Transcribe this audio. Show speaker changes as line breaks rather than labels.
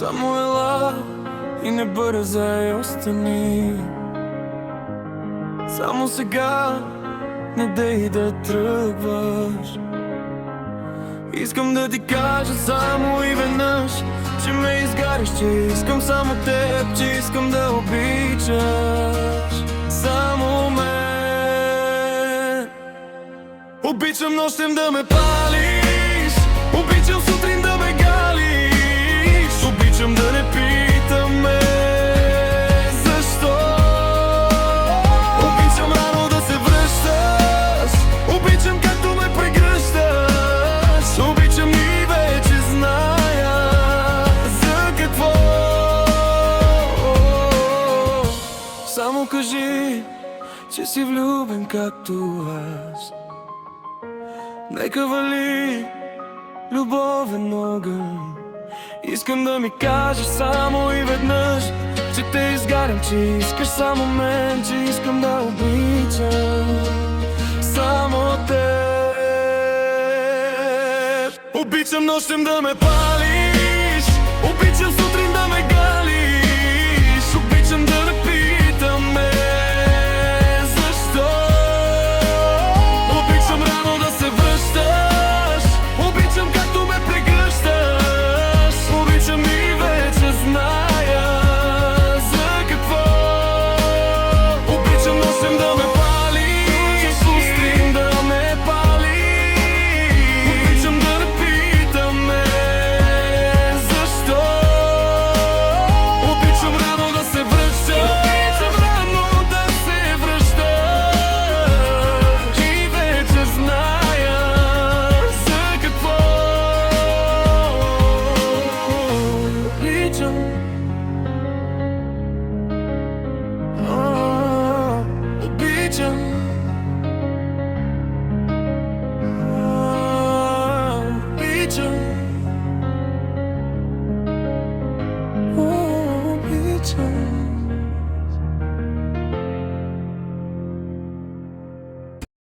Само ела и не бързай, остани. Само сега не дей да тръгваш. Искам да ти кажа само и веднъж, че ме изгаряш, че искам само теб, че искам да обичаш само мен. Обичам нощем да ме палиш, обичам сутрин да ме галиш, обичам да не питаме защо. Обичам рано да се връщаш, обичам както ме прегръщаш, обичам и вече зная за какво. Само кажи, че си влюбен както аз. Нека вали любовен огън. Искам да ми кажеш само и веднъж, че те изгарям, че искаш само мен, че искам да обичам само теб. Обичам нощем да ме палиш, обичам сутрин да ме галиш, обичам да не питаме защо. Обичам рано да се връщаш, обичам както ме прегръщаш, обичам и вече зная за какво. Обичам нощем да ме палиш, сутрин да ме палиш, обичам да не питаме защо. Обичам рано да се връщаш, обичам рано да се връщаш, и вече зная за какво. Обичам, обичам, обичам, обичам.